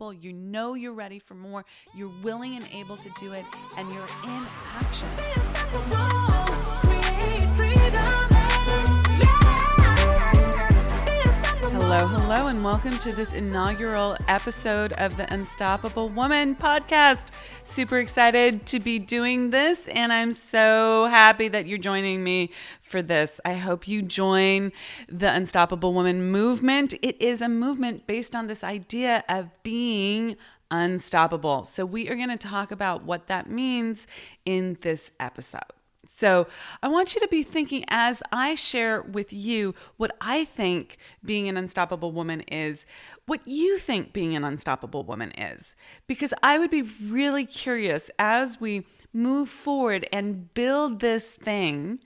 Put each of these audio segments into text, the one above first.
You know you're ready for more, you're willing and able to do it, and you're in action. Hello, and welcome to this inaugural episode of the Unstoppable Woman podcast. Super excited to be doing this, and I'm so happy that you're joining me for this. I hope you join the Unstoppable Woman movement. It is a movement based on this idea of being unstoppable. So we are going to talk about what that means in this episode. So I want you to be thinking as I share with you what I think being an unstoppable woman is, what you think being an unstoppable woman is. Because I would be really curious as we move forward and build this thing,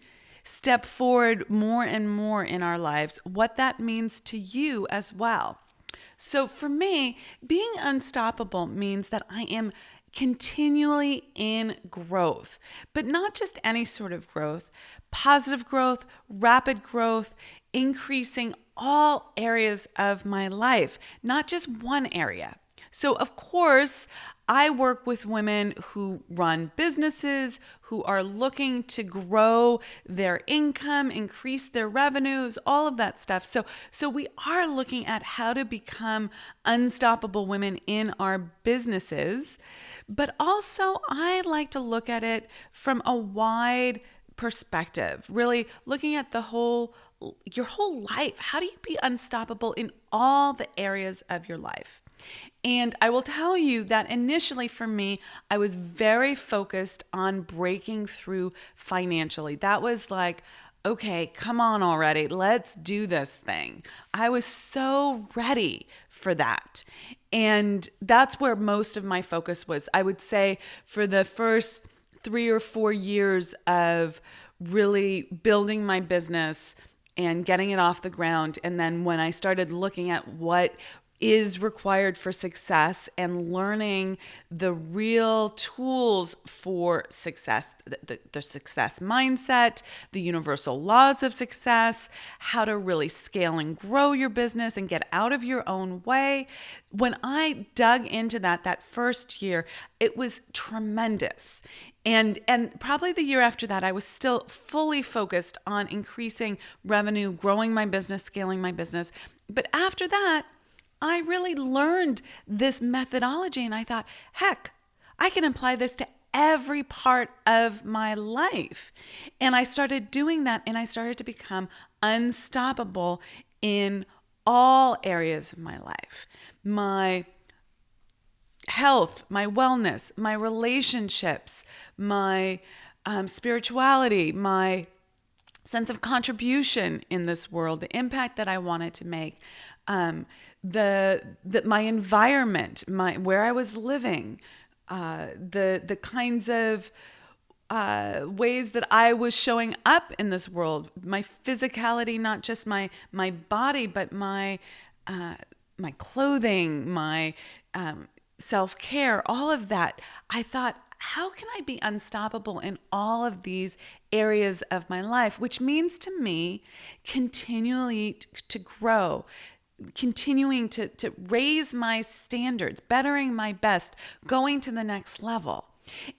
step forward more and more in our lives, what that means to you as well. So for me, being unstoppable means that I am continually in growth, but not just any sort of growth, positive growth, rapid growth, increasing all areas of my life, not just one area. So of course, I work with women who run businesses, who are looking to grow their income, increase their revenues, all of that stuff. So we are looking at how to become unstoppable women in our businesses. But also, I like to look at it from a wide perspective, really looking at your whole life. How do you be unstoppable in all the areas of your life? And I will tell you that initially for me, I was very focused on breaking through financially. That was like, okay, come on already. Let's do this thing. I was so ready for that. And that's where most of my focus was. I would say for the first 3 or 4 years of really building my business and getting it off the ground. And then when I started looking at what is required for success and learning the real tools for success, the success mindset, the universal laws of success, how to really scale and grow your business and get out of your own way. When I dug into that first year, it was tremendous. And probably the year after that, I was still fully focused on increasing revenue, growing my business, scaling my business. But after that, I really learned this methodology and I thought, heck, I can apply this to every part of my life. And I started doing that and I started to become unstoppable in all areas of my life. My health, my wellness, my relationships, my spirituality, my sense of contribution in this world, the impact that I wanted to make, my environment, where I was living, the kinds of ways that I was showing up in this world, my physicality, not just my body, but my clothing, my self-care, all of that. I thought, how can I be unstoppable in all of these areas of my life? Which means to me, continually to grow, continuing to raise my standards, bettering my best, going to the next level.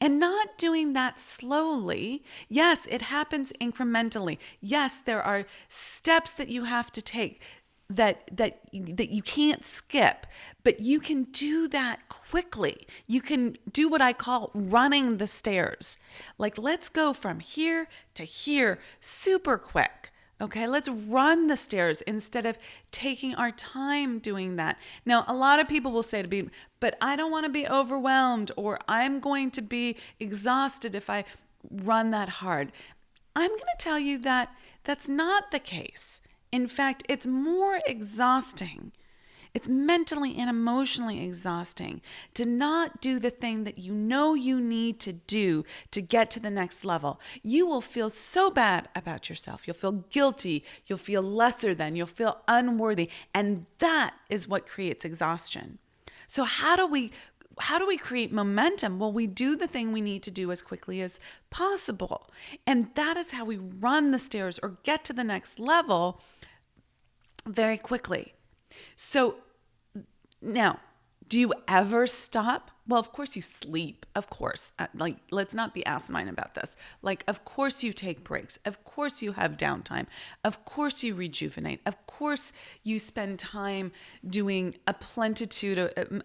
And not doing that slowly. Yes, it happens incrementally. Yes, there are steps that you have to take that you can't skip, but you can do that quickly. You can do what I call running the stairs. Like, let's go from here to here super quick. Okay, let's run the stairs instead of taking our time doing that. Now, a lot of people will say to me, but I don't want to be overwhelmed, or I'm going to be exhausted if I run that hard. I'm going to tell you that that's not the case. In fact, it's more exhausting. It's mentally and emotionally exhausting to not do the thing that you know you need to do to get to the next level. You will feel so bad about yourself. You'll feel guilty. You'll feel lesser than. You'll feel unworthy. And that is what creates exhaustion. So how do we create momentum? Well, we do the thing we need to do as quickly as possible. And that is how we run the stairs or get to the next level very quickly. So now, Do you ever stop? Well, of course you sleep. Of course. Like, let's not be asinine about this. Like, of course you take breaks. Of course you have downtime. Of course you rejuvenate. Of course you spend time doing a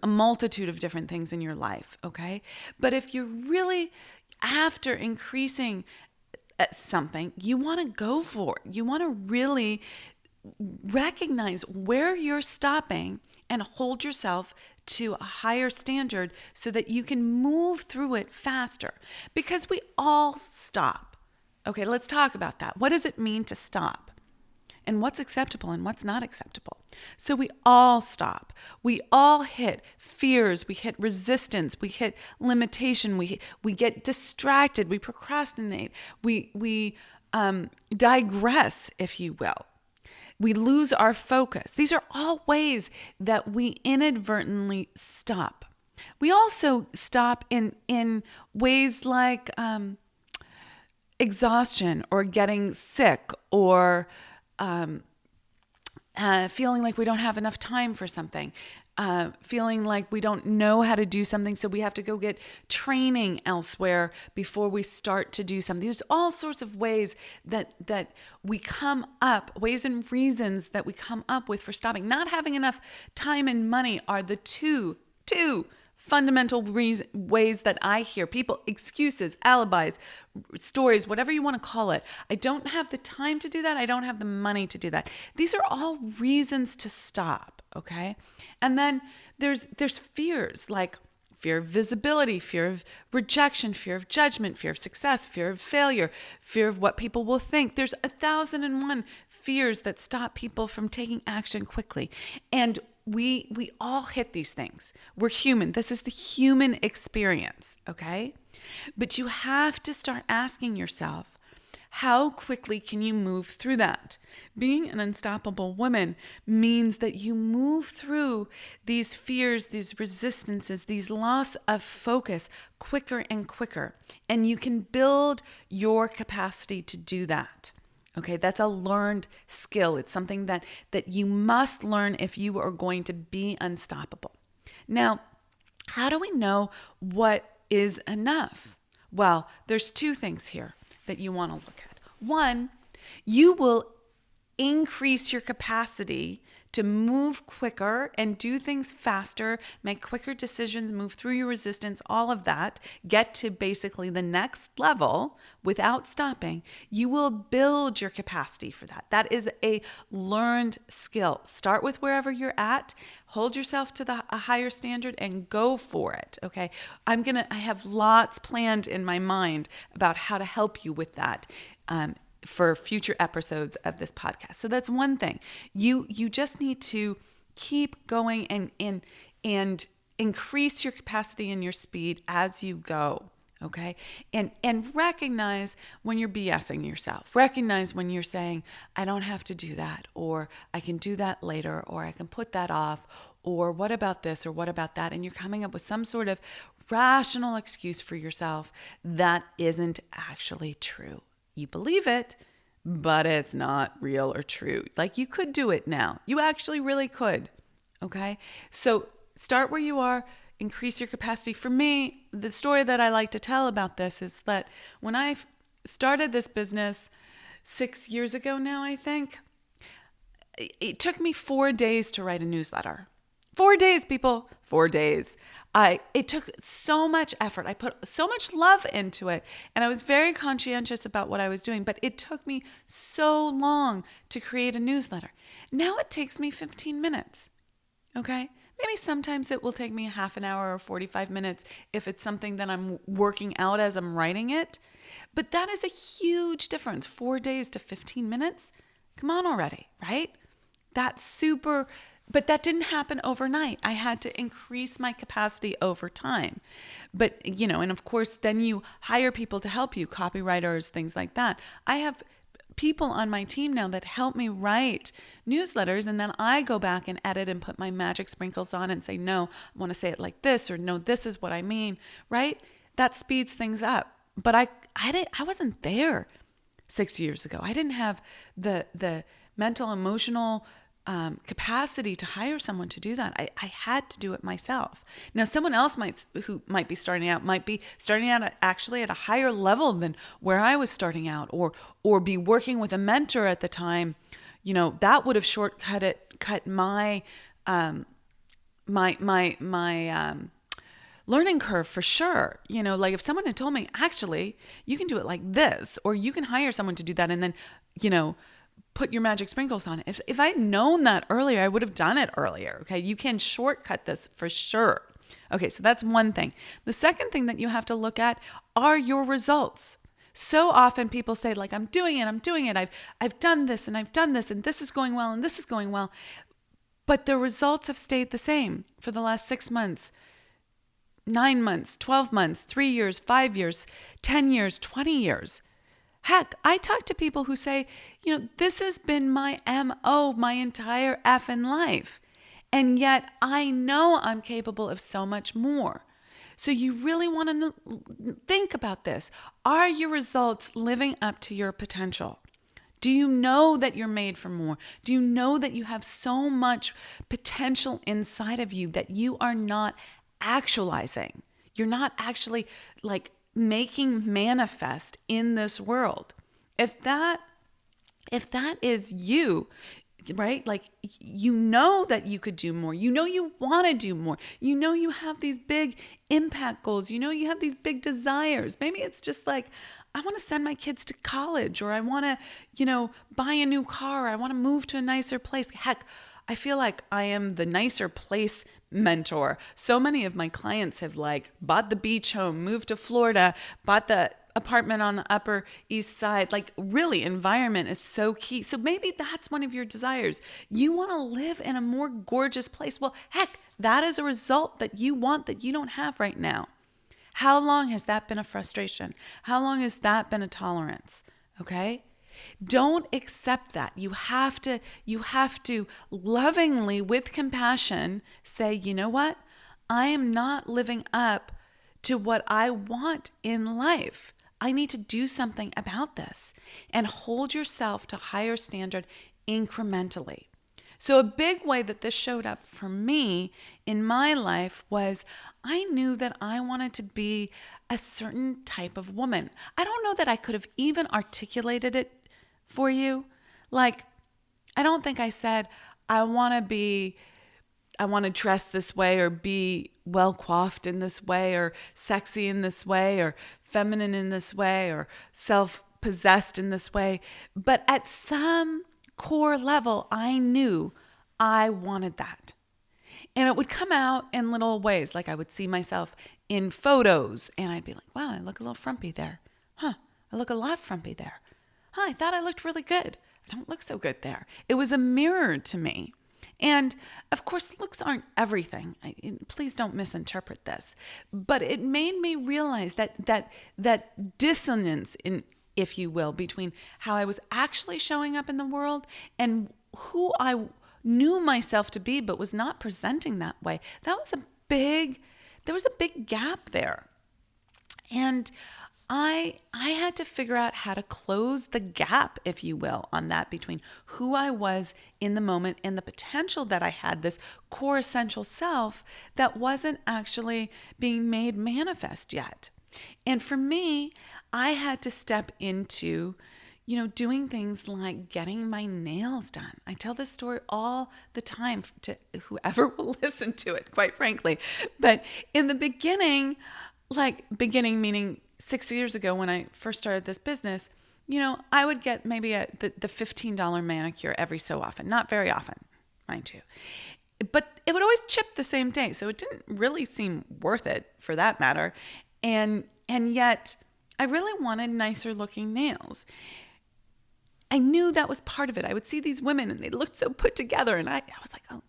multitude of different things in your life, okay? But if you're really after increasing something, you want to go for it. You want to really recognize where you're stopping and hold yourself to a higher standard so that you can move through it faster. Because we all stop. Okay, let's talk about that. What does it mean to stop? And what's acceptable and what's not acceptable? So we all stop. We all hit fears. We hit resistance. We hit limitation. We get distracted. We procrastinate. We digress, if you will. We lose our focus. These are all ways that we inadvertently stop. We also stop in ways like exhaustion or getting sick or feeling like we don't have enough time for something. Feeling like we don't know how to do something, so we have to go get training elsewhere before we start to do something. There's all sorts of ways that we come up, ways and reasons that we come up with for stopping. Not having enough time and money are the two fundamental ways that I hear people, excuses, alibis, stories, whatever you want to call it. I don't have the time to do that. I don't have the money to do that. These are all reasons to stop, okay? And then there's fears like fear of visibility, fear of rejection, fear of judgment, fear of success, fear of failure, fear of what people will think. There's 1,001 fears that stop people from taking action quickly. And we all hit these things. We're human. This is the human experience, okay? But you have to start asking yourself, how quickly can you move through that? Being an unstoppable woman means that you move through these fears, these resistances, these loss of focus quicker and quicker. And you can build your capacity to do that. Okay, that's a learned skill. It's something that you must learn if you are going to be unstoppable. Now, how do we know what is enough? Well, there's two things here that you want to look at. One, you will increase your capacity to move quicker and do things faster, make quicker decisions, move through your resistance, all of that, get to basically the next level without stopping. You will build your capacity for that. That is a learned skill. Start with wherever you're at, hold yourself to a higher standard and go for it, okay? I have lots planned in my mind about how to help you with that. For future episodes of this podcast. So that's one thing. You just need to keep going and increase your capacity and your speed as you go. Okay. And recognize when you're BSing yourself. Recognize when you're saying, I don't have to do that, or I can do that later, or I can put that off, or what about this, or what about that? And you're coming up with some sort of rational excuse for yourself that isn't actually true. You believe it, but it's not real or true. Like, you could do it now. You actually really could. Okay? So start where you are, increase your capacity. For me, the story that I like to tell about this is that when I started this business 6 years ago now, I think, it took me 4 days to write a newsletter. 4 days, people. 4 days. It took so much effort. I put so much love into it, and I was very conscientious about what I was doing, but it took me so long to create a newsletter. Now it takes me 15 minutes, okay? Maybe sometimes it will take me a half an hour or 45 minutes if it's something that I'm working out as I'm writing it, but that is a huge difference. 4 days to 15 minutes? Come on already, right? That's super. But that didn't happen overnight. I had to increase my capacity over time. But, and of course, then you hire people to help you, copywriters, things like that. I have people on my team now that help me write newsletters, and then I go back and edit and put my magic sprinkles on and say, no, I want to say it like this, or no, this is what I mean, right? That speeds things up. But I wasn't there 6 years ago. I didn't have the mental, emotional capacity to hire someone to do that. I had to do it myself. Now, someone else who might be starting out actually at a higher level than where I was starting out, or be working with a mentor at the time. That would have cut my learning curve for sure. Like if someone had told me, actually, you can do it like this, or you can hire someone to do that, and then, put your magic sprinkles on it. If I'd known that earlier, I would have done it earlier. Okay. You can shortcut this for sure. Okay. So that's one thing. The second thing that you have to look at are your results. So often people say, like, I'm doing it. I've done this and I've done this, and this is going well and this is going well. But the results have stayed the same for the last 6 months, 9 months, 12 months, 3 years, 5 years, 10 years, 20 years. Heck, I talk to people who say, this has been my MO my entire effing life. And yet I know I'm capable of so much more. So you really want to think about this. Are your results living up to your potential? Do you know that you're made for more? Do you know that you have so much potential inside of you that you are not actualizing? You're not actually like making manifest in this world. If that is you, right? Like, that you could do more. You want to do more. You have these big impact goals. You have these big desires. Maybe it's just like, I want to send my kids to college, or I want to, buy a new car. I want to move to a nicer place. Heck, I feel like I am the nicer place mentor. So many of my clients have bought the beach home, moved to Florida, bought the apartment on the Upper East Side. Like, really, environment is so key. So maybe that's one of your desires. You want to live in a more gorgeous place. Well, heck, that is a result that you want that you don't have right now. How long has that been a frustration? How long has that been a tolerance? Okay? Don't accept that. You have to lovingly, with compassion, say, you know what? I am not living up to what I want in life. I need to do something about this, and hold yourself to higher standard incrementally. So a big way that this showed up for me in my life was I knew that I wanted to be a certain type of woman. I don't know that I could have even articulated it for you. Like, I don't think I said, I want to dress this way, or be well coiffed in this way, or sexy in this way, or feminine in this way, or self-possessed in this way. But at some core level, I knew I wanted that. And it would come out in little ways. Like, I would see myself in photos and I'd be like, wow, I look a little frumpy there. I look a lot frumpy there. I thought I looked really good. I don't look so good there. It was a mirror to me. And of course, looks aren't everything. Please don't misinterpret this. But it made me realize that dissonance, if you will, between how I was actually showing up in the world and who I knew myself to be, but was not presenting that way. There was a big gap there. And I had to figure out how to close the gap, if you will, on that, between who I was in the moment and the potential that I had, this core essential self that wasn't actually being made manifest yet. And for me, I had to step into, doing things like getting my nails done. I tell this story all the time to whoever will listen to it, quite frankly. But in the beginning meaning 6 years ago when I first started this business, I would get maybe the $15 manicure every so often. Not very often, mind you. But it would always chip the same day. So it didn't really seem worth it, for that matter. And yet I really wanted nicer looking nails. I knew that was part of it. I would see these women and they looked so put together, and I was like, oh,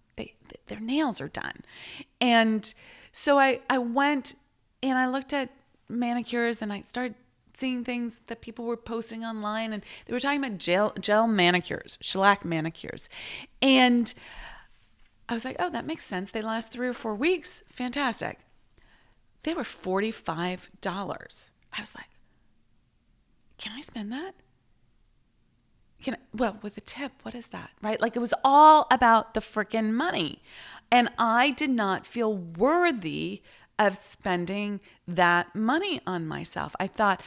their nails are done. And so I went and I looked at manicures, and I started seeing things that people were posting online, and they were talking about gel manicures, shellac manicures. And I was like, oh, that makes sense. They last 3 or 4 weeks. Fantastic. They were $45. I was like, can I spend that? with a tip, what is that, right? Like it was all about the freaking money. And I did not feel worthy of spending that money on myself. I thought,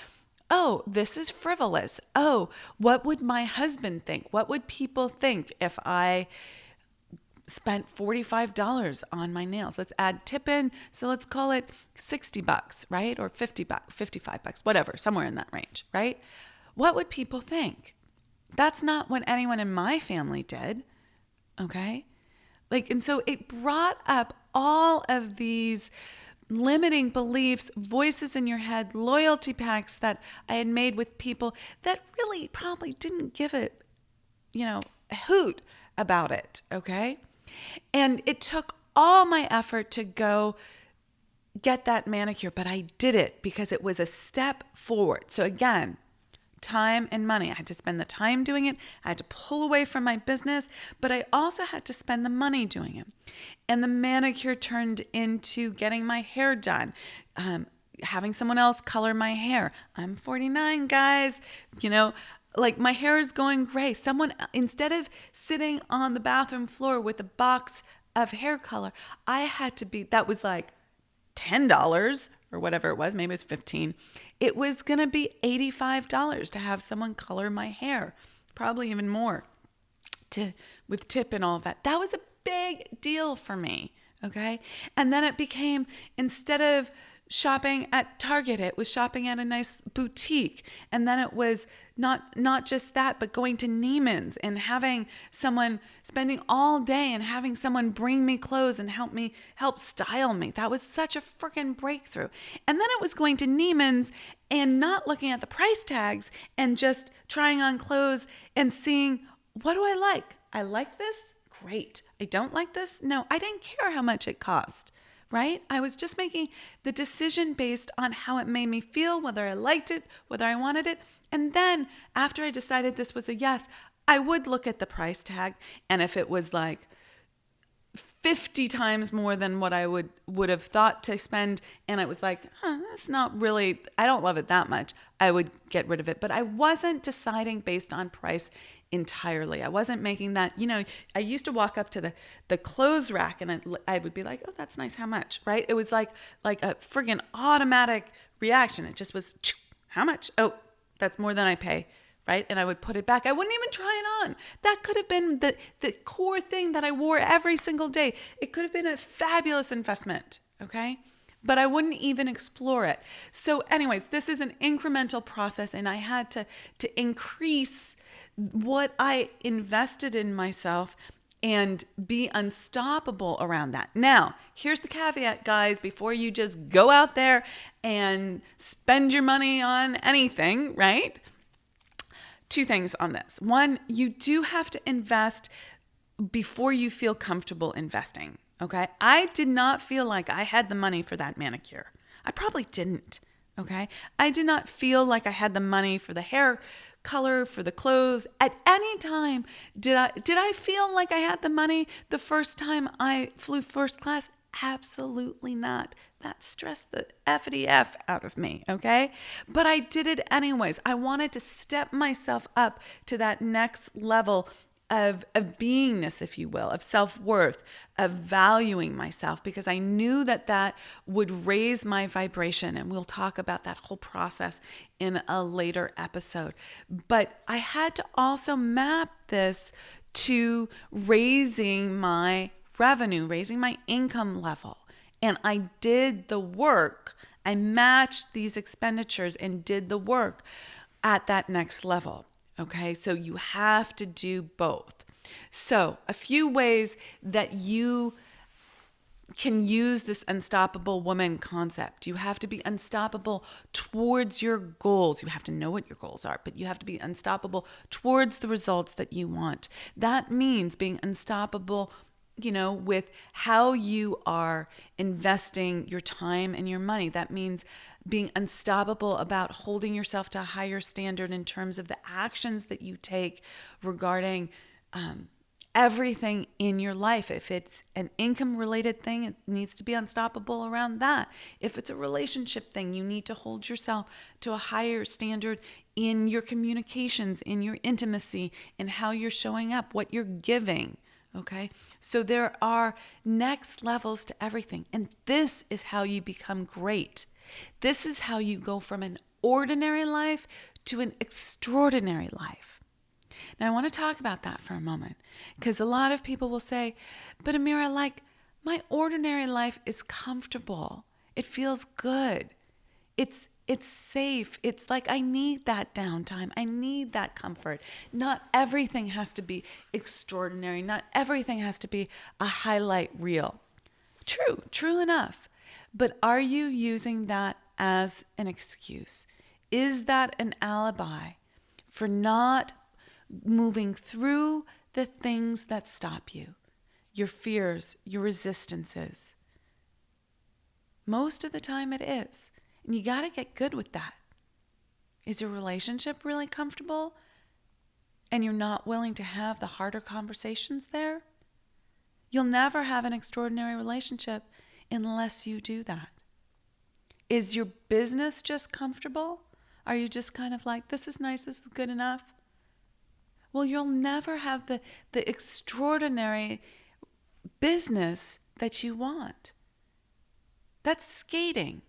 oh, this is frivolous. Oh, what would my husband think? What would people think if I spent $45 on my nails? Let's add tip in. So let's call it $60, right? Or $50, $55, whatever, somewhere in that range, right? What would people think? That's not what anyone in my family did. Okay. And so it brought up all of these limiting beliefs, voices in your head, loyalty pacts that I had made with people that really probably didn't give it, a hoot about it. Okay. And it took all my effort to go get that manicure, but I did it because it was a step forward. So again, time and money. I had to spend the time doing it. I had to pull away from my business, but I also had to spend the money doing it. And the manicure turned into getting my hair done, having someone else color my hair. I'm 49, guys. My hair is going gray. Someone, instead of sitting on the bathroom floor with a box of hair color, that was like $10 or whatever it was. Maybe it was $15. It was going to be $85 to have someone color my hair, probably even more, with tip and all of that. That was a big deal for me. Okay. And then it became, instead of shopping at Target, it was shopping at a nice boutique. And then it was not just that, but going to Neiman's and having someone, spending all day and having someone bring me clothes and help style me. That was such a freaking breakthrough. And then it was going to Neiman's and not looking at the price tags and just trying on clothes and seeing, what do I like? I like this? Great. I don't like this? No, I didn't care how much it cost. Right? I was just making the decision based on how it made me feel, whether I liked it, whether I wanted it. And then after I decided this was a yes, I would look at the price tag. And if it was like 50 times more than what I would have thought to spend, and it was like, that's not really, I don't love it that much, I would get rid of it. But I wasn't deciding based on price entirely. I wasn't making that, I used to walk up to the clothes rack and I would be like, oh, that's nice. How much? Right? It was like a friggin' automatic reaction. It just was, how much? Oh, that's more than I pay. Right? And I would put it back. I wouldn't even try it on. That could have been the core thing that I wore every single day. It could have been a fabulous investment. Okay? But I wouldn't even explore it. So anyways, this is an incremental process, and I had to increase what I invested in myself and be unstoppable around that. Now, here's the caveat, guys, before you just go out there and spend your money on anything, right? Two things on this. One, you do have to invest before you feel comfortable investing, okay? I did not feel like I had the money for that manicure. I probably didn't, okay? I did not feel like I had the money for the hair color, for the clothes. At any time, did I feel like I had the money the first time I flew first class? Absolutely not. That stressed the F out of me, okay? But I did it anyways. I wanted to step myself up to that next level of beingness, if you will, of self-worth, of valuing myself, because I knew that would raise my vibration. And we'll talk about that whole process in a later episode. But I had to also map this to raising my revenue, raising my income level. And I did the work. I matched these expenditures and did the work at that next level. Okay, so you have to do both. So a few ways that you can use this unstoppable woman concept. You have to be unstoppable towards your goals. You have to know what your goals are, but you have to be unstoppable towards the results that you want. That means being unstoppable, with how you are investing your time and your money. That means being unstoppable about holding yourself to a higher standard in terms of the actions that you take regarding everything in your life. If it's an income related thing, it needs to be unstoppable around that. If it's a relationship thing, you need to hold yourself to a higher standard in your communications, in your intimacy, in how you're showing up, what you're giving. Okay? So there are next levels to everything. And this is how you become great. This is how you go from an ordinary life to an extraordinary life. Now, I want to talk about that for a moment, because a lot of people will say, but Amira, like, my ordinary life is comfortable. It feels good. It's safe. It's like I need that downtime. I need that comfort. Not everything has to be extraordinary. Not everything has to be a highlight reel. True enough. But are you using that as an excuse? Is that an alibi for not moving through the things that stop you, your fears, your resistances? Most of the time it is. And you got to get good with that. Is your relationship really comfortable and you're not willing to have the harder conversations there? You'll never have an extraordinary relationship unless you do that. Is your business just comfortable? Are you just kind of like, this is nice, this is good enough? Well, you'll never have the extraordinary business that you want. That's skating.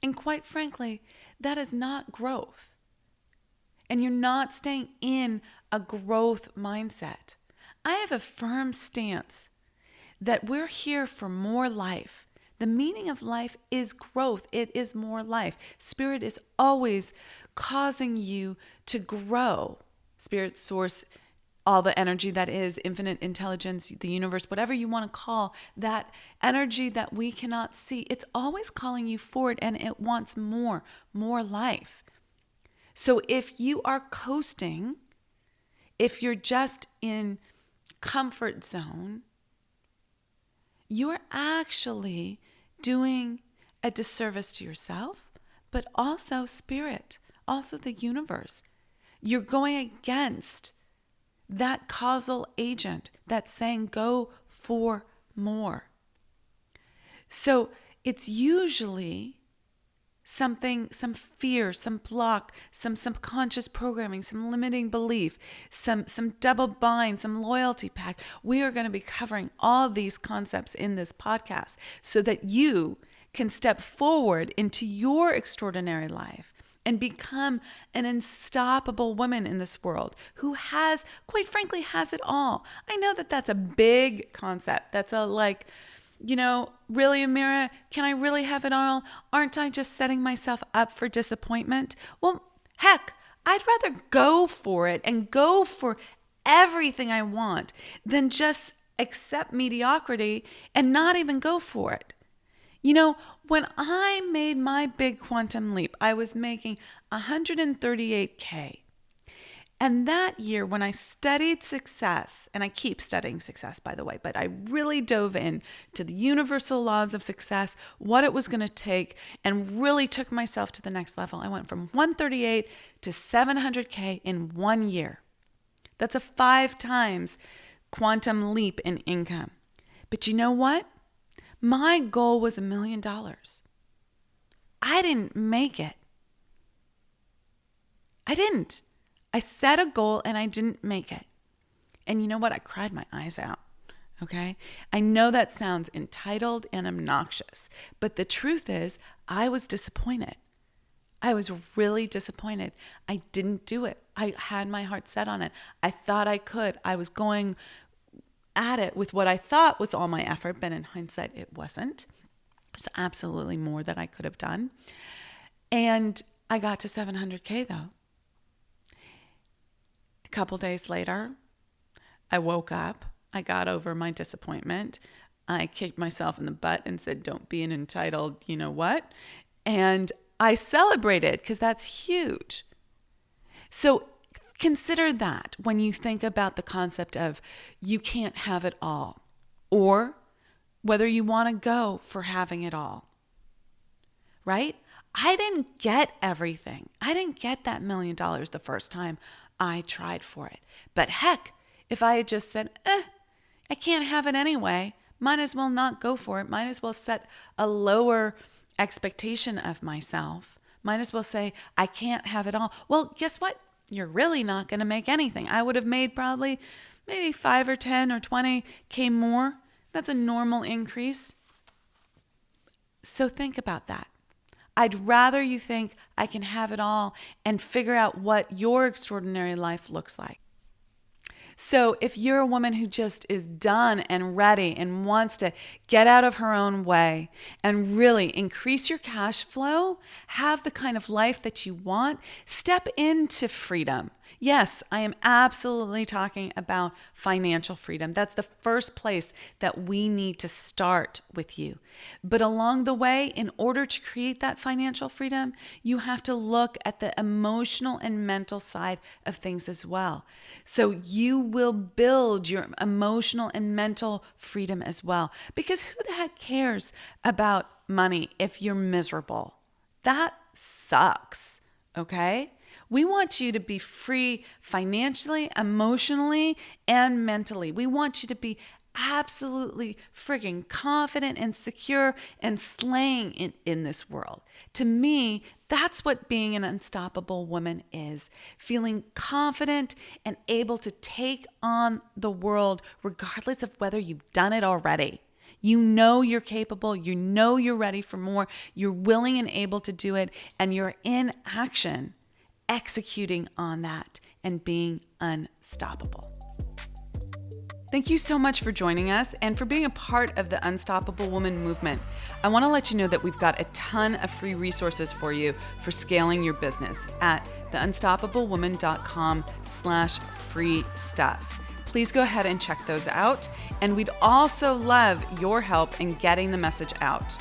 And quite frankly, that is not growth. And you're not staying in a growth mindset. I have a firm stance that we're here for more life. The meaning of life is growth. It is more life. Spirit is always causing you to grow. Spirit, source, all the energy that is, infinite intelligence, the universe, whatever you want to call that energy that we cannot see, it's always calling you forward, and it wants more life. So if you are coasting, if you're just in comfort zone, you're actually doing a disservice to yourself, but also spirit, also the universe. You're going against that causal agent that's saying go for more. So it's usually something, some fear, some block, some subconscious programming, some limiting belief, some double bind, some loyalty pack. We are going to be covering all these concepts in this podcast so that you can step forward into your extraordinary life and become an unstoppable woman in this world who has, quite frankly, has it all. I know that that's a big concept. That's a like, really, Amira, can I really have it all? Aren't I just setting myself up for disappointment? Well, heck, I'd rather go for it and go for everything I want than just accept mediocrity and not even go for it. When I made my big quantum leap, I was making $138K. And that year, when I studied success, and I keep studying success, by the way, but I really dove in to the universal laws of success, what it was going to take, and really took myself to the next level. I went from 138 to 700K in 1 year. That's a 5 times quantum leap in income. But you know what? My goal was $1 million. I didn't make it. I didn't. I set a goal and I didn't make it. And you know what? I cried my eyes out. Okay? I know that sounds entitled and obnoxious, but the truth is, I was disappointed. I was really disappointed. I didn't do it. I had my heart set on it. I thought I could. I was going at it with what I thought was all my effort, but in hindsight, it wasn't. There's absolutely more that I could have done. And I got to 700K though. A couple days later, I woke up. I got over my disappointment. I kicked myself in the butt and said, don't be an entitled, you know what? And I celebrated because that's huge. So consider that when you think about the concept of you can't have it all, or whether you want to go for having it all, right? I didn't get everything. I didn't get that $1 million the first time I tried for it. But heck, if I had just said, I can't have it anyway. Might as well not go for it. Might as well set a lower expectation of myself. Might as well say, I can't have it all. Well, guess what? You're really not going to make anything. I would have made probably maybe 5 or 10 or 20K more. That's a normal increase. So think about that. I'd rather you think I can have it all and figure out what your extraordinary life looks like. So if you're a woman who just is done and ready and wants to get out of her own way and really increase your cash flow, have the kind of life that you want, step into freedom. Yes, I am absolutely talking about financial freedom. That's the first place that we need to start with you. But along the way, in order to create that financial freedom, you have to look at the emotional and mental side of things as well. So you will build your emotional and mental freedom as well. Because who the heck cares about money if you're miserable? That sucks, okay? We want you to be free financially, emotionally, and mentally. We want you to be absolutely friggin' confident and secure and slaying in this world. To me, that's what being an unstoppable woman is. Feeling confident and able to take on the world regardless of whether you've done it already. You know you're capable, you know you're ready for more, you're willing and able to do it, and you're in action, executing on that and being unstoppable. Thank you so much for joining us and for being a part of the Unstoppable Woman movement. I want to let you know that we've got a ton of free resources for you for scaling your business at theunstoppablewoman.com/free stuff. Please go ahead and check those out. And we'd also love your help in getting the message out.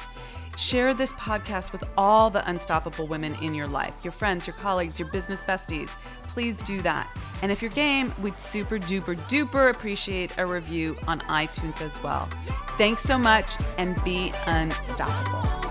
Share this podcast with all the unstoppable women in your life, your friends, your colleagues, your business besties. Please do that. And if you're game, we'd super duper duper appreciate a review on iTunes as well. Thanks so much and be unstoppable.